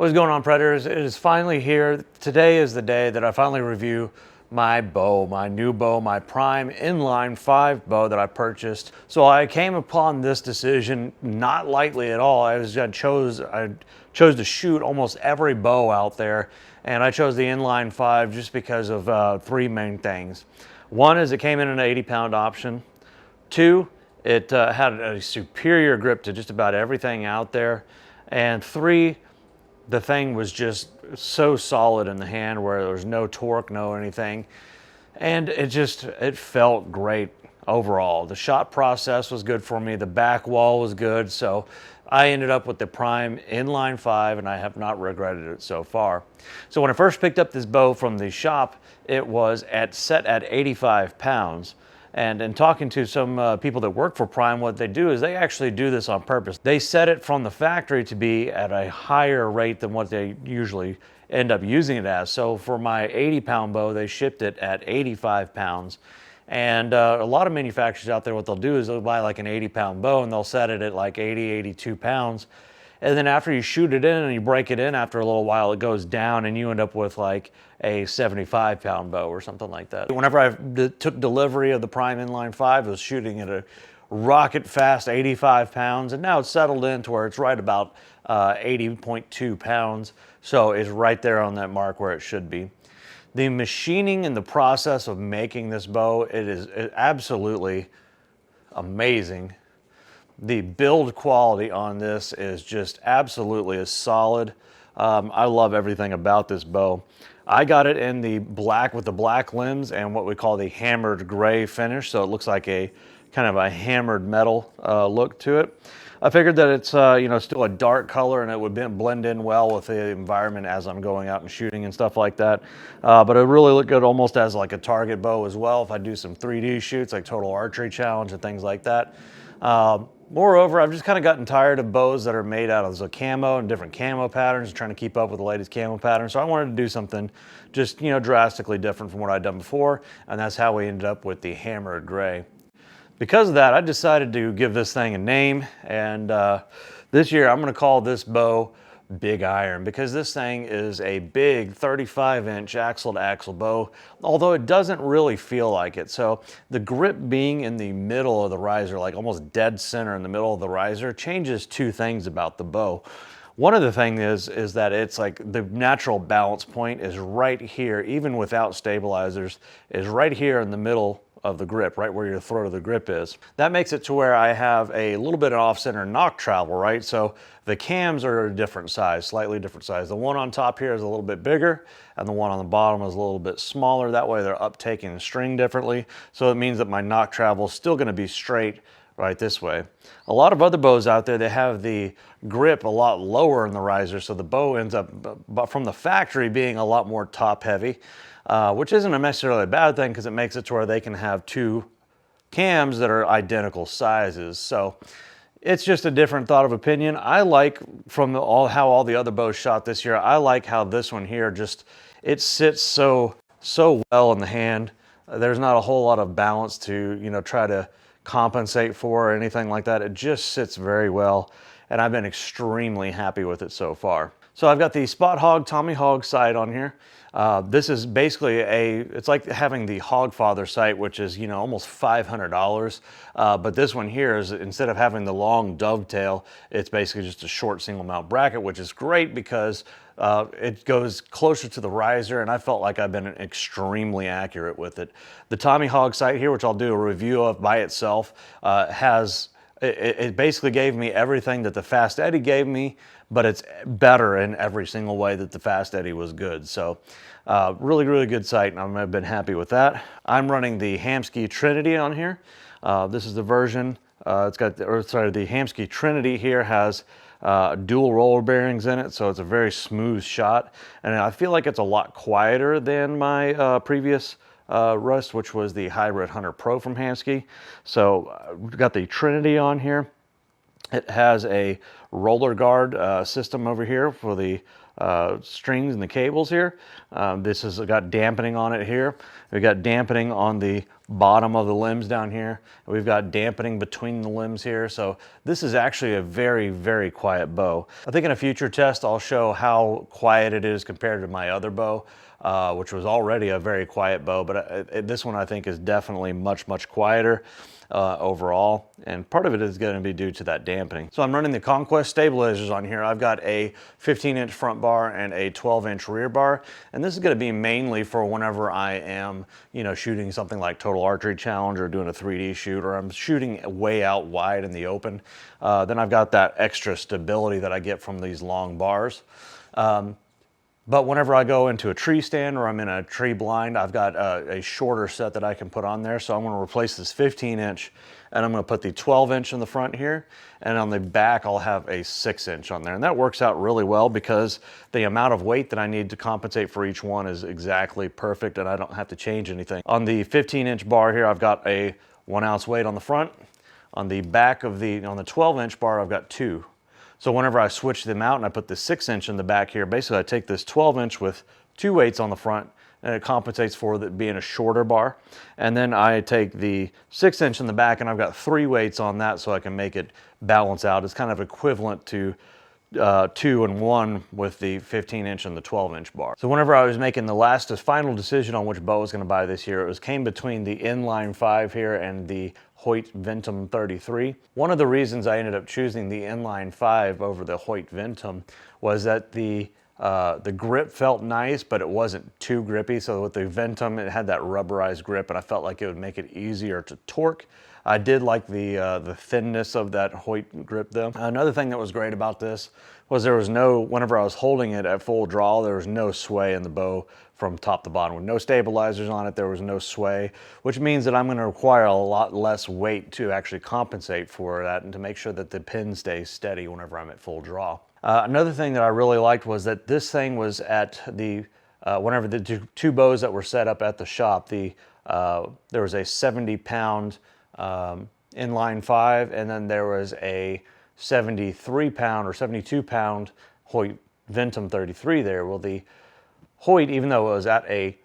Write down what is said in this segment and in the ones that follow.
What's going on, Predators? It is finally here. Today is the day that I finally review my bow, my new bow, my Prime Inline 5 bow that I purchased. So I came upon this decision not lightly at all. I chose to shoot almost every bow out there, and I chose the Inline 5 just because of three main things. One is it came in an 80-pound option. Two, it had a superior grip to just about everything out there. And three, the thing was just so solid in the hand where there was no torque, no anything. And it felt great overall. The shot process was good for me. The back wall was good. So I ended up with the Prime Inline 5 and I have not regretted it so far. So when I first picked up this bow from the shop, it was set at 85 pounds. And in talking to some people that work for Prime, what they do is they actually do this on purpose. They set it from the factory to be at a higher rate than what they usually end up using it as. So for my 80-pound bow, they shipped it at 85 pounds. And a lot of manufacturers out there, what they'll do is they'll buy like an 80-pound bow and they'll set it at like 80, 82 pounds. And then after you shoot it in and you break it in, after a little while, it goes down and you end up with like a 75-pound bow or something like that. Whenever I took delivery of the Prime Inline 5, I was shooting at a rocket fast 85 pounds, and now it's settled in to where it's right about 80.2 pounds. So it's right there on that mark where it should be. The machining and the process of making this bow, it is absolutely amazing. The build quality on this is just absolutely solid. I love everything about this bow. I got it in the black with the black limbs and what we call the hammered gray finish, so it looks like a kind of a hammered metal look to it. I figured that it's still a dark color and it would blend in well with the environment as I'm going out and shooting and stuff like that. But it really looked good almost as like a target bow as well if I do some 3D shoots like Total Archery Challenge and things like that. Moreover, I've just kind of gotten tired of bows that are made out of camo and different camo patterns and trying to keep up with the latest camo patterns. So I wanted to do something just, drastically different from what I'd done before. And that's how we ended up with the hammered gray. Because of that, I decided to give this thing a name. And this year I'm going to call this bow Big Iron, because this thing is a big 35-inch axle-to-axle bow, although it doesn't really feel like it. So the grip being in the middle of the riser, like almost dead center in the middle of the riser, changes two things about the bow. One of the things is that it's like the natural balance point is right here, even without stabilizers, is right here in the middle of the grip, right where your throat of the grip is. That makes it to where I have a little bit of off-center knock travel, right? So the cams are a different size, slightly different size. The one on top here is a little bit bigger, and the one on the bottom is a little bit smaller. That way they're uptaking the string differently. So it means that my knock travel is still gonna be straight right this way. A lot of other bows out there, they have the grip a lot lower in the riser, so the bow ends up, from the factory, being a lot more top heavy. Which isn't necessarily a bad thing because it makes it to where they can have two cams that are identical sizes. So it's just a different thought of opinion. I like from how all the other bows shot this year, I like how this one here it sits so well in the hand. There's not a whole lot of balance to, try to compensate for or anything like that. It just sits very well, and I've been extremely happy with it so far. So I've got the Spot Hog Tommy Hog sight on here. This is basically it's like having the Hogfather sight, which is, almost $500. But this one here is, instead of having the long dovetail, it's basically just a short single mount bracket, which is great because it goes closer to the riser, and I felt like I've been extremely accurate with it. The Tommy Hog sight here, which I'll do a review of by itself, it basically gave me everything that the Fast Eddie gave me, but it's better in every single way that the Fast Eddie was good. So really, really good sight, and I've been happy with that. I'm running the Hamskea Trinity on here. This is the version, the Hamskea Trinity here has dual roller bearings in it, so it's a very smooth shot. And I feel like it's a lot quieter than my previous Rust, which was the Hybrid Hunter Pro from Hamskea. So we've got the Trinity on here. It has a roller guard system over here for the strings and the cables here. This has got dampening on it here. We've got dampening on the bottom of the limbs down here. We've got dampening between the limbs here. So this is actually a very, very quiet bow. I think in a future test, I'll show how quiet it is compared to my other bow, which was already a very quiet bow, but this one I think is definitely much, much quieter overall, and part of it is going to be due to that dampening. So I'm running the Conquest Stabilizers on here. I've got a 15-inch front bar and a 12-inch rear bar, and this is going to be mainly for whenever I am, you know, shooting something like Total Archery Challenge or doing a 3D shoot, or I'm shooting way out wide in the open. Then I've got that extra stability that I get from these long bars. But whenever I go into a tree stand or I'm in a tree blind, I've got a shorter set that I can put on there. So I'm going to replace this 15-inch and I'm going to put the 12-inch in the front here. And on the back, I'll have a 6-inch on there. And that works out really well because the amount of weight that I need to compensate for each one is exactly perfect and I don't have to change anything. On the 15-inch bar here, I've got a 1 ounce weight on the front. On the back of on the 12-inch bar, I've got 2. So whenever I switch them out and I put the 6-inch in the back here, basically I take this 12-inch with 2 weights on the front and it compensates for it being a shorter bar. And then I take the 6-inch in the back and I've got 3 weights on that so I can make it balance out. It's kind of equivalent to 2 and 1 with the 15-inch and the 12-inch bar. So whenever I was making the final decision on which bow I was going to buy this year, came between the Inline 5 here and the Hoyt Ventum 33. One of the reasons I ended up choosing the Inline 5 over the Hoyt Ventum was that the grip felt nice, but it wasn't too grippy. So with the Ventum, it had that rubberized grip, and I felt like it would make it easier to torque. I did like the thinness of that Hoyt grip though. Another thing that was great about this was there was whenever I was holding it at full draw, there was no sway in the bow from top to bottom. With no stabilizers on it, there was no sway, which means that I'm going to require a lot less weight to actually compensate for that and to make sure that the pin stays steady whenever I'm at full draw. Another thing that I really liked was that this thing was at the, whenever the two bows that were set up at the shop, there was a 70-pound Inline 5, and then there was a 73-pound or 72-pound Hoyt Ventum 33 there. Well, the Hoyt, even though it was at a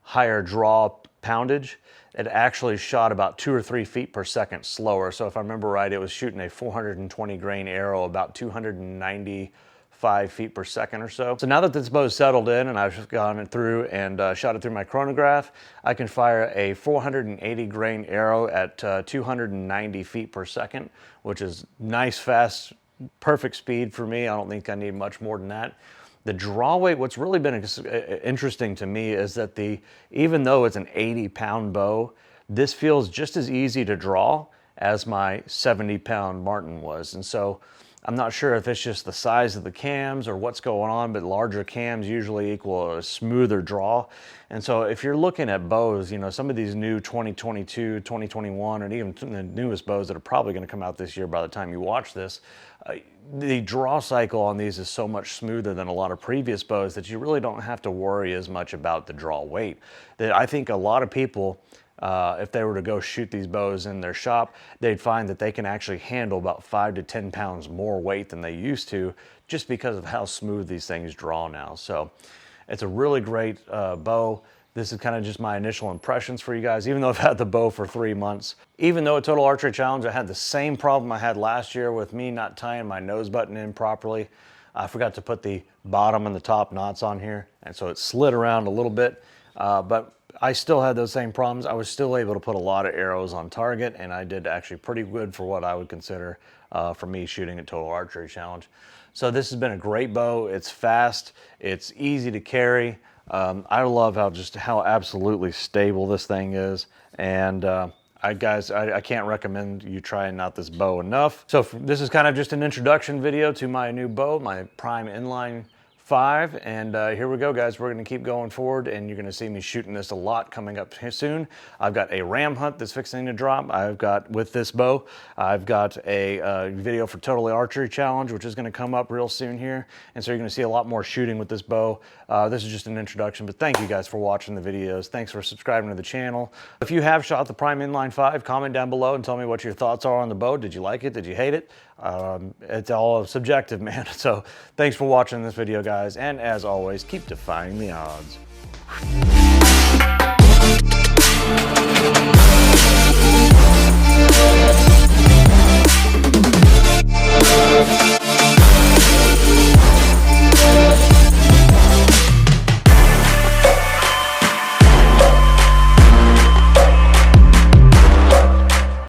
higher draw poundage, it actually shot about 2 or 3 feet per second slower. So if I remember right, it was shooting a 420 grain arrow about 295 feet per second or so. So now that this bow is settled in and I've gone through and shot it through my chronograph, I can fire a 480 grain arrow at 290 feet per second, which is nice, fast, perfect speed for me. I don't think I need much more than that. The draw weight, what's really been interesting to me is that even though it's an 80-pound bow, this feels just as easy to draw as my 70-pound Martin was. And so I'm not sure if it's just the size of the cams or what's going on, but larger cams usually equal a smoother draw. And so if you're looking at bows, you know, some of these new 2022, 2021, and even the newest bows that are probably going to come out this year by the time you watch this, the draw cycle on these is so much smoother than a lot of previous bows that you really don't have to worry as much about the draw weight. I think a lot of people, if they were to go shoot these bows in their shop, they'd find that they can actually handle about 5 to 10 pounds more weight than they used to, just because of how smooth these things draw now. So it's a really great bow. This is kind of just my initial impressions for you guys, even though I've had the bow for 3 months. Even though at Total Archery Challenge, I had the same problem I had last year with me not tying my nose button in properly. I forgot to put the bottom and the top knots on here, and so it slid around a little bit, but I still had those same problems. I was still able to put a lot of arrows on target, and I did actually pretty good for what I would consider for me shooting at Total Archery Challenge. So this has been a great bow. It's fast, it's easy to carry. I love how absolutely stable this thing is, and guys, I can't recommend you trying out this bow enough. So this is kind of just an introduction video to my new bow, my Prime Inline 5, and here we go, guys. We're going to keep going forward, and you're going to see me shooting this a lot coming up soon. I've got a ram hunt that's fixing to drop. I've got, with this bow, I've got a video for Totally Archery Challenge, which is going to come up real soon here, and so you're going to see a lot more shooting with this bow. This is just an introduction, but thank you guys for watching the videos. Thanks for subscribing to the channel. If you have shot the Prime Inline 5, comment down below and tell me what your thoughts are on the bow. Did you like it? Did you hate it? It's all subjective, man. So thanks for watching this video, guys, and as always, keep defying the odds.